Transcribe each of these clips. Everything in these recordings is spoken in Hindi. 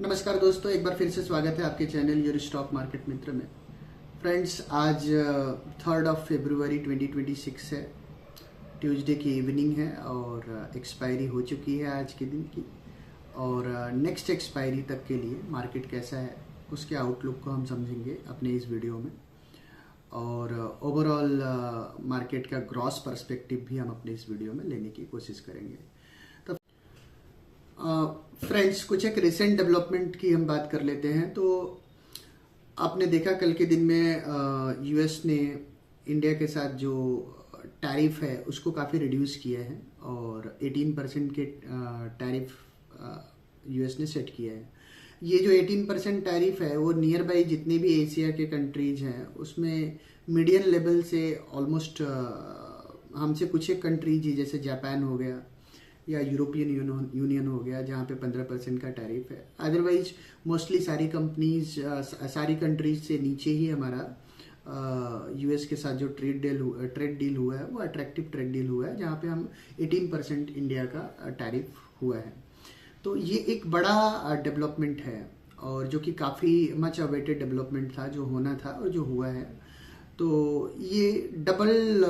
नमस्कार दोस्तों, एक बार फिर से स्वागत है आपके चैनल योर स्टॉक मार्केट मित्र में। फ्रेंड्स, आज 3 फरवरी 2026 है, ट्यूसडे की इवनिंग है और एक्सपायरी हो चुकी है आज के दिन की। और नेक्स्ट एक्सपायरी तक के लिए मार्केट कैसा है उसके आउटलुक को हम समझेंगे अपने इस वीडियो में। और ओवरऑल मार्केट का ग्रॉस पर्सपेक्टिव भी हम अपने इस वीडियो में लेने की कोशिश करेंगे। फ्रेंड्स, कुछ एक रिसेंट डेवलपमेंट की हम बात कर लेते हैं। तो आपने देखा कल के दिन में यूएस ने इंडिया के साथ जो टैरिफ है उसको काफ़ी रिड्यूस किया है और 18% के टैरिफ यूएस ने सेट किया है। ये जो 18% टैरिफ है वो नियर बाई जितने भी एशिया के कंट्रीज हैं उसमें मीडियम लेवल से ऑलमोस्ट हमसे कुछ एक कंट्रीज जैसे जापान हो गया या यूरोपियन यूनियन हो गया जहाँ पे 15% का टैरिफ है। अदरवाइज मोस्टली सारी कंपनीज सारी कंट्रीज से नीचे ही हमारा यूएस के साथ जो ट्रेड डील हुआ है वो अट्रैक्टिव ट्रेड डील हुआ है, जहाँ पे हम 18% इंडिया का टैरिफ हुआ है। तो ये एक बड़ा डेवलपमेंट है और जो कि काफ़ी मच अवेटेड डेवलपमेंट था, जो होना था और जो हुआ है। तो ये डबल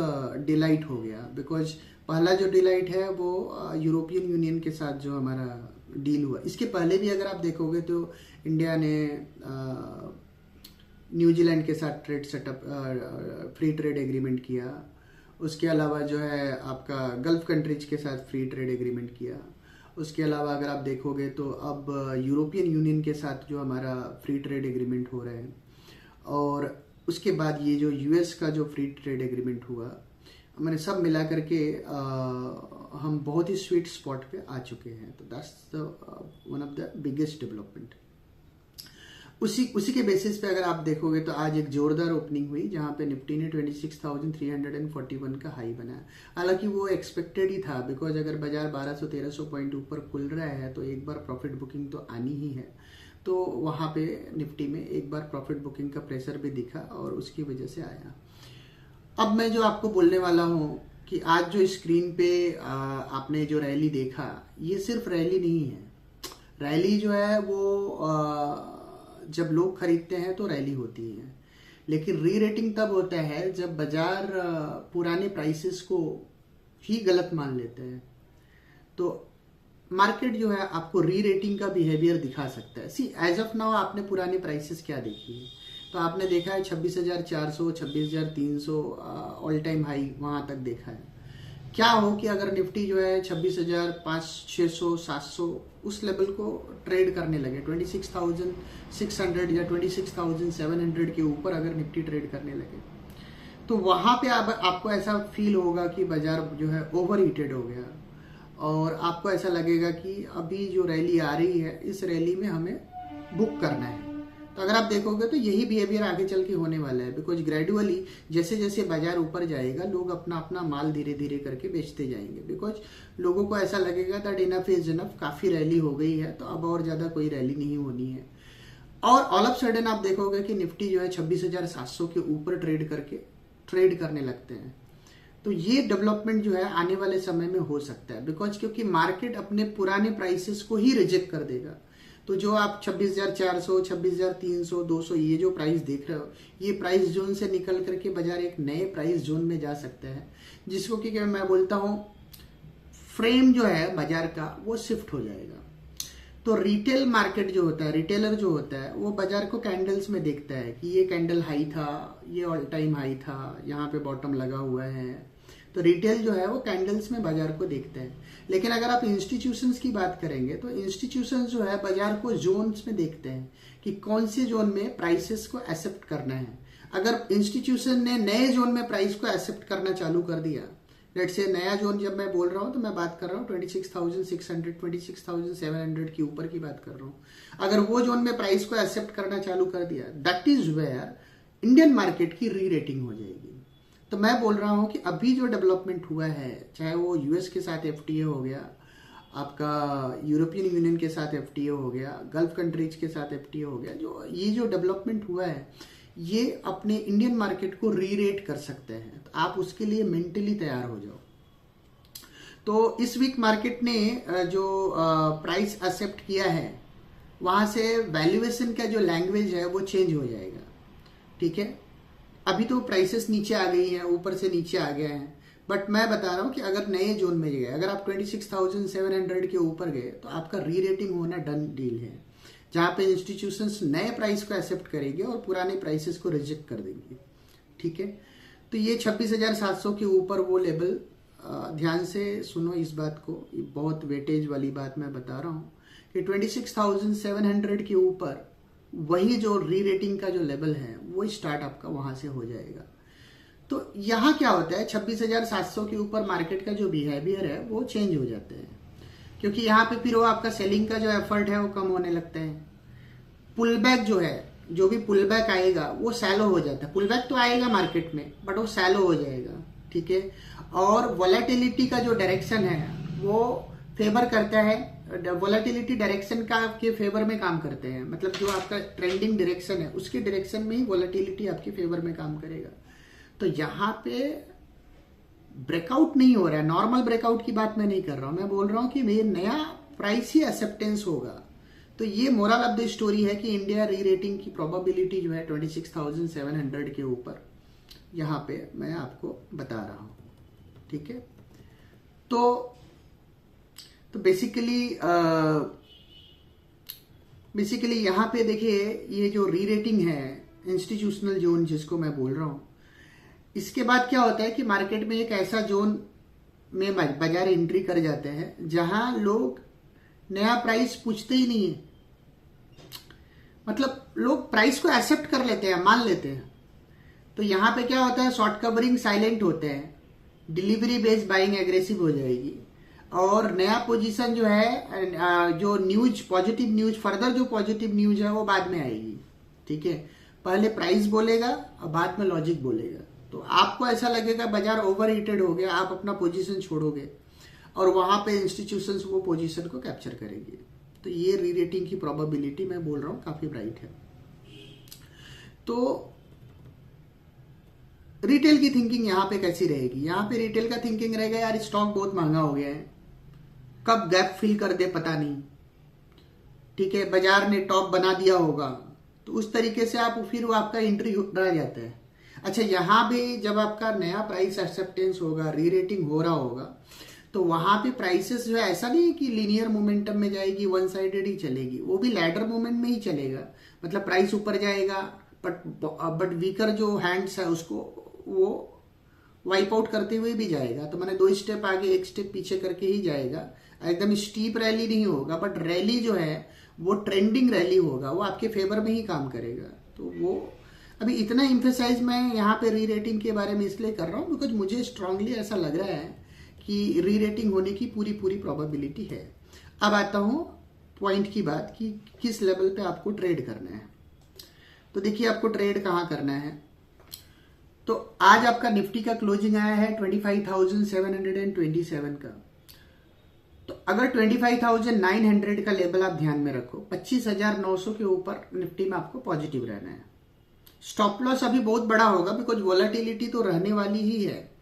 डिलाइट हो गया, बिकॉज पहला जो डिलाइट है वो यूरोपियन यूनियन के साथ जो हमारा डील हुआ, इसके पहले भी अगर आप देखोगे तो इंडिया ने न्यूजीलैंड के साथ trade setup free trade agreement किया। उसके अलावा जो है आपका गल्फ कंट्रीज के साथ फ्री ट्रेड एग्रीमेंट किया। उसके अलावा अगर आप देखोगे तो अब यूरोपियन यूनियन के साथ जो हमारा फ्री ट्रेड एग्रीमेंट हो रहे हैं, और उसके बाद ये जो यूएस का जो फ्री ट्रेड एग्रीमेंट हुआ, मैंने सब मिला करके हम बहुत ही स्वीट स्पॉट पे आ चुके हैं। तो that's one of the biggest development. उसी के बेसिस पे अगर आप देखोगे तो आज एक जोरदार ओपनिंग हुई जहां पे निफ्टी ने 26,341 का हाई बनाया। हालांकि वो एक्सपेक्टेड ही था, बिकॉज अगर बाजार 1200-1300 पॉइंट ऊपर खुल रहा है तो एक बार प्रॉफिट बुकिंग तो आनी ही है। तो वहां पे निफ्टी में एक बार प्रॉफिट बुकिंग का प्रेशर भी दिखा और उसकी वजह से आया। अब मैं जो आपको बोलने वाला हूँ कि आज जो स्क्रीन पे आपने जो रैली देखा, ये सिर्फ रैली नहीं है। रैली जो है वो जब लोग खरीदते हैं तो रैली होती है, लेकिन री रेटिंग तब होता है जब बाजार पुराने प्राइसेस को ही गलत मान लेते हैं। तो मार्केट जो है आपको री रेटिंग का बिहेवियर दिखा सकता है। सी एज ऑफ नाउ आपने पुराने प्राइसेस क्या देखी है, तो आपने देखा है 26,400, 26,300 ऑल टाइम हाई वहां तक देखा है। क्या हो कि अगर निफ्टी जो है 26,500, 700 उस लेवल को ट्रेड करने लगे, 26,600 या 26,700 के ऊपर अगर निफ्टी ट्रेड करने लगे, तो वहां पे आपको ऐसा फील होगा कि बाजार जो है ओवर हीटेड हो गया और आपको ऐसा लगेगा कि अभी जो रैली आ रही है इस रैली में हमें बुक करना है। तो अगर आप देखोगे तो यही बिहेवियर आगे चल के होने वाला है, बिकॉज ग्रेजुअली जैसे जैसे बाजार ऊपर जाएगा लोग अपना अपना माल धीरे धीरे करके बेचते जाएंगे, बिकॉज लोगों को ऐसा लगेगा दैट इनफ इज इनफ, काफी रैली हो गई है तो अब और ज्यादा कोई रैली नहीं होनी है। और ऑल ऑफ सडन आप देखोगे कि निफ्टी जो है 26,700 के ऊपर ट्रेड करने लगते हैं। तो ये डेवलपमेंट जो है आने वाले समय में हो सकता है, बिकॉज क्योंकि मार्केट अपने पुराने प्राइसेस को ही रिजेक्ट कर देगा। तो जो आप 26,400, 26,300, 200 ये जो प्राइस देख रहे हो, ये प्राइस जोन से निकल करके बाजार एक नए प्राइस जोन में जा सकता है, जिसको कि मैं बोलता हूं फ्रेम जो है बाजार का वो शिफ्ट हो जाएगा। तो रिटेल मार्केट जो होता है, रिटेलर जो होता है, वो बाजार को कैंडल्स में देखता है कि ये कैंडल हाई था, ये ऑल टाइम हाई था, यहाँ पे बॉटम लगा हुआ है। तो रिटेल जो है वो कैंडल्स में बाजार को देखते हैं। लेकिन अगर आप इंस्टीट्यूशंस की बात करेंगे तो इंस्टीट्यूशंस जो है बाजार को जोन्स में देखते हैं कि कौन से जोन में प्राइसेस को एक्सेप्ट करना है। अगर इंस्टीट्यूशन ने नए जोन में प्राइस को एक्सेप्ट करना चालू कर दिया, लेट्स से नया जोन जब मैं बोल रहा हूं तो मैं बात कर रहा हूं 26,600, 26,700 के ऊपर की बात कर रहा हूं। अगर वो जोन में प्राइस को एक्सेप्ट करना चालू कर दिया, that is where Indian market की री रेटिंग हो जाएगी। तो मैं बोल रहा हूं कि अभी जो डेवलपमेंट हुआ है, चाहे वो यूएस के साथ एफटीए हो गया, आपका यूरोपियन यूनियन के साथ एफटीए हो गया, गल्फ कंट्रीज के साथ एफटीए हो गया, ये जो डेवलपमेंट हुआ है ये अपने इंडियन मार्केट को री रेट कर सकते हैं। तो आप उसके लिए मेंटली तैयार हो जाओ। तो इस वीक मार्केट ने जो प्राइस एक्सेप्ट किया है वहां से वैल्यूएशन का जो लैंग्वेज है वो चेंज हो जाएगा। ठीक है, अभी तो प्राइसेस नीचे आ गई हैं, ऊपर से नीचे आ गए हैं, बट मैं बता रहा हूं कि अगर नए जोन में गए, अगर आप 26,700 के ऊपर गए तो आपका री रेटिंग होना डन डील है, जहां पे इंस्टीट्यूशंस नए प्राइस को एक्सेप्ट करेंगे और पुराने प्राइसेस को रिजेक्ट कर देंगे। ठीक है, तो ये 26,700 के ऊपर वो लेवल, ध्यान से सुनो इस बात को, ये बहुत वेटेज वाली बात मैं बता रहा हूँ कि 26,700 के ऊपर वही जो री रेटिंग का जो लेवल है वो स्टार्ट आपका वहां से हो जाएगा। तो यहाँ क्या होता है, 26,700 के ऊपर मार्केट का जो बिहेवियर है वो चेंज हो जाता है, क्योंकि यहाँ पे फिर वो आपका सेलिंग का जो एफर्ट है वो कम होने लगता है। पुल बैक जो है, जो भी पुल बैक आएगा वो सैलो हो जाता है। पुल बैक तो आएगा मार्केट में बट वो सैलो हो जाएगा। ठीक है, और वॉलेटिलिटी का जो डायरेक्शन है वो फेवर करता है, वॉलेटिलिटी डायरेक्शन का आपके फेवर में काम करते हैं, मतलब जो आपका ट्रेंडिंग डायरेक्शन है उसके डायरेक्शन में ही वॉलेटिलिटी आपके फेवर में काम करेगा। तो यहाँ पे ब्रेकआउट नहीं हो रहा है, नॉर्मल ब्रेकआउट की बात मैं नहीं कर रहा हूं, मैं बोल रहा हूं कि ये नया प्राइस ही एक्सेप्टेंस होगा। तो ये मोरल ऑफ द स्टोरी है कि इंडिया री रेटिंग की प्रोबेबिलिटी जो है 26,700 के ऊपर यहाँ पे मैं आपको बता रहा हूं। ठीक है, तो बेसिकली यहाँ पे देखिए, ये जो री रेटिंग है इंस्टीट्यूशनल जोन जिसको मैं बोल रहा हूं, इसके बाद क्या होता है कि मार्केट में एक ऐसा जोन में बाजार एंट्री कर जाते हैं जहां लोग नया प्राइस पूछते ही नहीं है, मतलब लोग प्राइस को एक्सेप्ट कर लेते हैं, मान लेते हैं। तो यहां पे क्या होता है, शॉर्ट कवरिंग साइलेंट होते हैं, डिलीवरी बेस्ड बाइंग एग्रेसिव हो जाएगी, और नया पोजीशन जो है, जो न्यूज पॉजिटिव न्यूज, फर्दर जो पॉजिटिव न्यूज है वो बाद में आएगी। ठीक है, पहले प्राइस बोलेगा और बाद में लॉजिक बोलेगा। तो आपको ऐसा लगेगा बाजार ओवर हीटेड हो गया, आप अपना पोजीशन छोड़ोगे और वहां पे इंस्टीट्यूशंस वो पोजीशन को कैप्चर करेंगे। तो ये री रेटिंग की प्रोबेबिलिटी मैं बोल रहा हूं काफी ब्राइट है। तो रिटेल की थिंकिंग यहाँ पे कैसी रहेगी, यहाँ पे रिटेल का थिंकिंग रहेगा यार स्टॉक बहुत महंगा हो गया है, कब गैप फिल कर दे पता नहीं। ठीक है, बाजार ने टॉप बना दिया होगा, तो उस तरीके से आप फिर वो आपका एंट्री रह जाता है। अच्छा, यहां भी जब आपका नया प्राइस एक्सेप्टेंस होगा, री रेटिंग हो रहा होगा, तो वहां पे प्राइसेस जो है ऐसा नहीं है कि लीनियर मोमेंटम में जाएगी, वन साइडेड ही चलेगी, वो भी लैडर मूवमेंट में ही चलेगा। मतलब प्राइस ऊपर जाएगा बट वीकर जो हैंड्स है उसको वो वाइप आउट करते हुए भी जाएगा। तो मैंने 2 स्टेप आगे 1 स्टेप पीछे करके ही जाएगा, एकदम स्टीप रैली नहीं होगा, बट रैली जो है वो ट्रेंडिंग रैली होगा, वो आपके फेवर में ही काम करेगा। तो वो अभी इतना इम्फेसाइज मैं यहाँ पे री रेटिंग के बारे में इसलिए कर रहा हूँ बिकॉज मुझे स्ट्रांगली ऐसा लग रहा है कि री रेटिंग होने की पूरी प्रोबेबिलिटी है। अब आता हूँ पॉइंट की बात कि किस लेवल पे आपको ट्रेड करना है। तो देखिए, आपको ट्रेड कहाँ करना है। तो आज आपका निफ्टी का क्लोजिंग आया है 25,727 का। तो अगर 25,900 का लेवल आप ध्यान में रखो, 25,900 के ऊपर निफ्टी में आपको पॉजिटिव रहना है। स्टॉप लॉस अभी बहुत बड़ा होगा बिकॉज वॉलेटिलिटी तो रहने वाली ही है।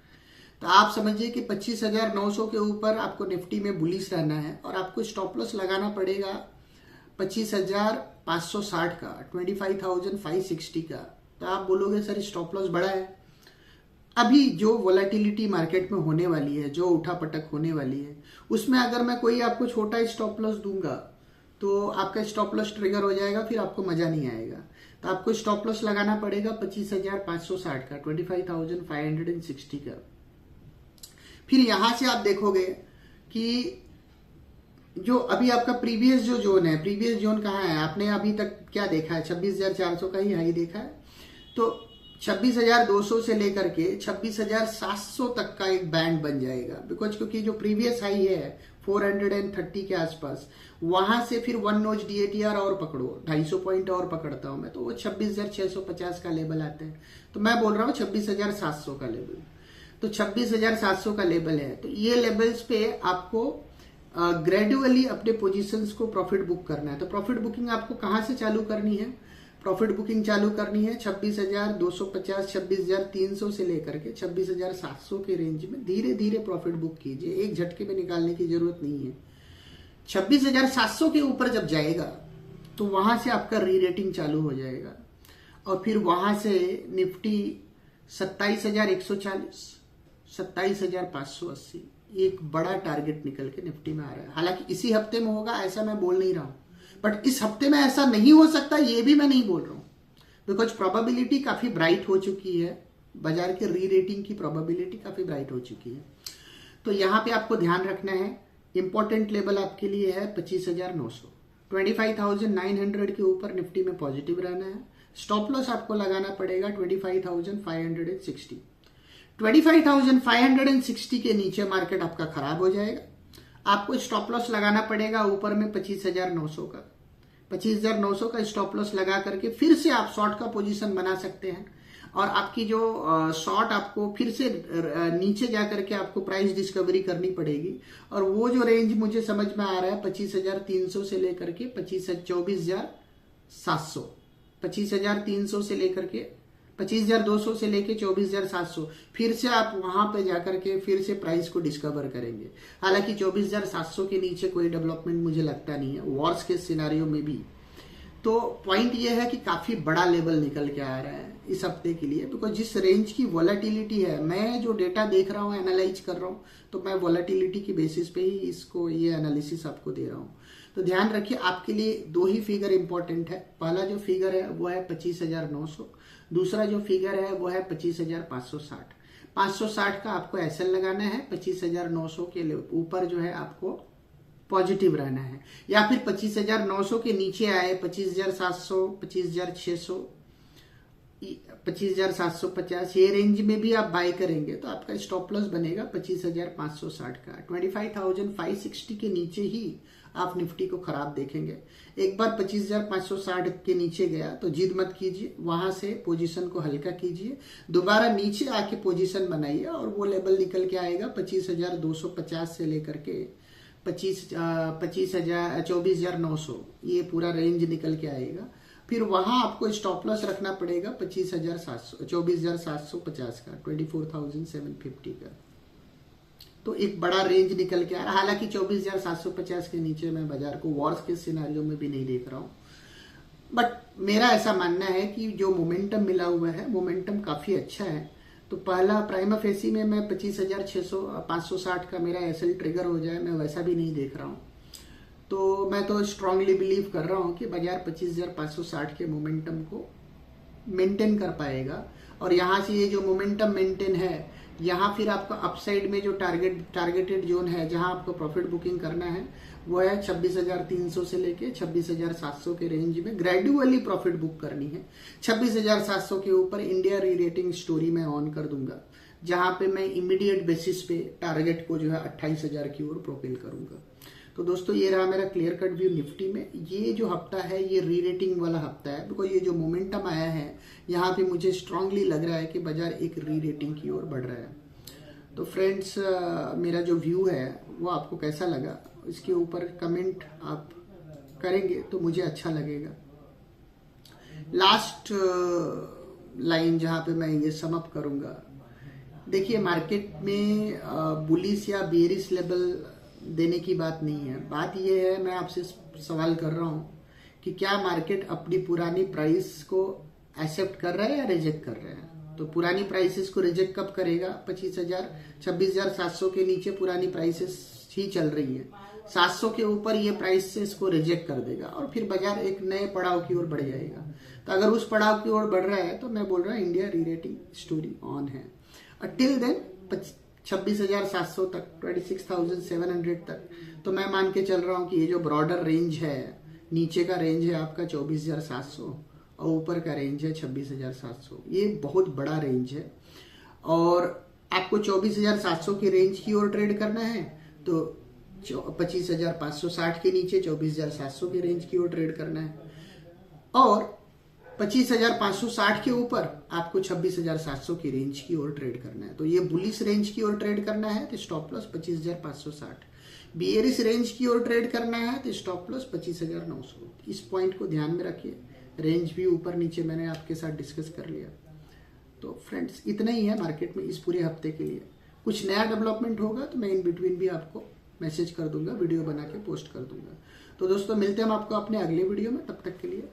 तो आप समझिए कि 25,900 के ऊपर आपको निफ्टी में बुलिश रहना है और आपको स्टॉप लॉस लगाना पड़ेगा 25,560 का, 25,560 का। तो आप बोलोगे सर स्टॉप लॉस बड़ा है। अभी जो वॉलेटिलिटी मार्केट में होने वाली है, जो उठापटक होने वाली है, उसमें अगर मैं कोई आपको छोटा स्टॉप लॉस दूंगा तो आपका स्टॉप लॉस ट्रिगर हो जाएगा, फिर आपको मजा नहीं आएगा। तो आपको स्टॉप लॉस लगाना पड़ेगा 25,560 का, 25,560 का। फिर यहां से आप देखोगे कि जो अभी आपका प्रीवियस जो जोन है, प्रीवियस जोन कहाँ है, आपने अभी तक क्या देखा है, 26,400 का ही हाई देखा है। तो 26,200 से लेकर के 26,700 तक का एक बैंड बन जाएगा बिकॉज क्योंकि जो प्रीवियस हाई है 430 के आसपास, वहां से फिर 1 नोच DATR और पकड़ो, 250 पॉइंट और पकड़ता हूं मैं, तो वो 26,650 का लेवल आता है। तो मैं बोल रहा हूं 26,700 का लेवल। तो 26,700 का लेवल है। तो ये लेवल्स पे आपको ग्रेजुअली अपने पोजीशंस को प्रॉफिट बुक करना है। तो प्रॉफिट बुकिंग आपको कहां से चालू करनी है, प्रॉफिट बुकिंग चालू करनी है 26,250, 26,300 से लेकर के 26,700 के रेंज में धीरे धीरे प्रॉफिट बुक कीजिए, एक झटके में निकालने की जरूरत नहीं है। 26,700 के ऊपर जब जाएगा तो वहां से आपका री रेटिंग चालू हो जाएगा और फिर वहां से निफ्टी 27,140, 27,580 एक बड़ा टारगेट निकल के निफ्टी में आ रहा है। हालांकि इसी हफ्ते में होगा ऐसा मैं बोल नहीं रहा हूं, बट इस हफ्ते में ऐसा नहीं हो सकता ये भी मैं नहीं बोल रहा हूं, बिकॉज प्रोबेबिलिटी काफी ब्राइट हो चुकी है, बाजार के री रेटिंग की प्रोबेबिलिटी काफी ब्राइट हो चुकी है। तो यहां पे आपको ध्यान रखना है, इंपॉर्टेंट लेवल आपके लिए है 25,900, 25,900 के ऊपर निफ्टी में पॉजिटिव रहना है। स्टॉप लॉस आपको लगाना पड़ेगा 25,560, 25,560 के नीचे मार्केट आपका खराब हो जाएगा। आपको स्टॉप लॉस लगाना पड़ेगा ऊपर में 25,900 का, 25,900 का स्टॉप लॉस लगा करके फिर से आप शॉर्ट का पोजीशन बना सकते हैं और आपकी जो शॉर्ट आपको फिर से नीचे जा करके आपको प्राइस डिस्कवरी करनी पड़ेगी। और वो जो रेंज मुझे समझ में आ रहा है 25,300 से लेकर के 24,700, 25,300 से लेकर के 25,200 से लेके 24,700, फिर से आप वहां पे जाकर के फिर से प्राइस को डिस्कवर करेंगे। हालांकि 24,700 के नीचे कोई डेवलपमेंट मुझे लगता नहीं है वॉर्स के सिनारियो में भी। तो पॉइंट ये है कि काफी बड़ा लेवल निकल के आ रहा है इस हफ्ते के लिए, बिकॉज जिस रेंज की वॉलेटिलिटी है, मैं जो डेटा देख रहा हूँ एनालाइज कर रहा हूँ, तो मैं वॉलेटिलिटी की बेसिस पे ही इसको ये एनालिसिस आपको दे रहा हूँ। तो ध्यान रखिए आपके लिए दो ही फिगर इंपॉर्टेंट है। पहला जो फिगर है वो है 25,900, दूसरा जो फिगर है वो है 25,560। 560 का आपको एसएल लगाना है, 25,900 के ऊपर जो है आपको पॉजिटिव रहना है, या फिर 25,900 के नीचे आए 25,700, 25,600, 25,750 ये रेंज में भी आप बाय करेंगे तो आपका स्टॉप लॉस बनेगा 25,560 का। 25,560 के नीचे ही आप निफ्टी को खराब देखेंगे। एक बार 25,560 के नीचे गया तो जिद मत कीजिए, वहां से पोजीशन को हल्का कीजिए, दोबारा नीचे आके पोजीशन बनाइए और वो लेवल निकल के आएगा 25,250 से लेकर के 24,900, ये पूरा रेंज निकल के आएगा। फिर वहां आपको स्टॉप लॉस रखना पड़ेगा 24,750 का, 24,750 का। तो एक बड़ा रेंज निकल के आ रहा है। हालांकि 24,750 के नीचे मैं बाजार को वॉर्स के सिनेरियो में भी नहीं देख रहा हूं, बट मेरा ऐसा मानना है कि जो मोमेंटम मिला हुआ है, मोमेंटम काफी अच्छा है। तो पहला प्राइमा फेसी में मैं 25,560 का मेरा एसएल ट्रिगर हो जाए, मैं वैसा भी नहीं देख रहा हूं। तो मैं तो स्ट्रांगली बिलीव कर रहा हूं कि बाजार 25,560 के मोमेंटम को मेंटेन कर पाएगा। और यहां से ये जो मोमेंटम मेंटेन है, यहाँ फिर आपका अपसाइड में जो टारगेटेड जोन है जहां आपको प्रॉफिट बुकिंग करना है वो है 26,300 से लेके 26,700 के रेंज में ग्रेजुअली प्रॉफिट बुक करनी है। 26,700 के ऊपर इंडिया री रेटिंग स्टोरी में ऑन कर दूंगा, जहां पे मैं इमीडिएट बेसिस पे टारगेट को जो है 28,000 की ओर प्रोपेल करूंगा। तो दोस्तों ये रहा मेरा क्लियर कट व्यू निफ्टी में। ये जो हफ्ता है ये री रेटिंग वाला हफ्ता है, बिकॉज ये जो मोमेंटम आया है यहाँ पे मुझे स्ट्रांगली लग रहा है कि बाजार एक री रेटिंग की ओर बढ़ रहा है। तो फ्रेंड्स मेरा जो व्यू है वो आपको कैसा लगा, इसके ऊपर कमेंट आप करेंगे तो मुझे अच्छा लगेगा। लास्ट लाइन जहाँ पे मैं ये सम अप करूंगा, देखिए मार्केट में बुलिश या बेरिश लेवल देने की बात नहीं है। बात यह है, मैं आपसे सवाल कर रहा हूं कि क्या मार्केट अपनी पुरानी प्राइस को एक्सेप्ट कर रहा है या रिजेक्ट कर रहा है। तो पुरानी प्राइसेस को रिजेक्ट कब करेगा, 26,700 के नीचे पुरानी प्राइसेस ही चल रही है, 700 के ऊपर ये प्राइसेस को रिजेक्ट कर देगा और फिर बाजार एक नए पड़ाव की ओर बढ़ जाएगा। तो अगर उस पड़ाव की ओर बढ़ रहा है तो मैं बोल रहा हूं इंडिया री रेटिंग स्टोरी ऑन है। टिल देन 26,700 तक, 26,700 तक तो मैं मान के चल रहा हूं कि ये जो ब्रॉडर रेंज है, नीचे का रेंज है आपका 24,700 और ऊपर का रेंज है 26,700, ये बहुत बड़ा रेंज है। और आपको 24,700 की रेंज की ओर ट्रेड करना है तो 25,560 के नीचे 24,700 की रेंज की ओर ट्रेड करना है, और 25,560 के ऊपर आपको 26,700 की रेंज की ओर ट्रेड करना है। तो ये बुलिश रेंज की ओर ट्रेड करना है तो स्टॉप लॉस 25,560, बियरिश रेंज की ओर ट्रेड करना है तो स्टॉप लॉस 25,900। इस पॉइंट को ध्यान में रखिए। रेंज भी ऊपर नीचे मैंने आपके साथ डिस्कस कर लिया। तो फ्रेंड्स इतना ही है मार्केट में इस पूरे हफ्ते के लिए। कुछ नया डेवलपमेंट होगा तो मैं इन बिटवीन भी आपको मैसेज कर दूंगा, वीडियो बना के पोस्ट कर दूंगा। तो दोस्तों मिलते हैं हम आपको अपने अगले वीडियो में, तब तक के लिए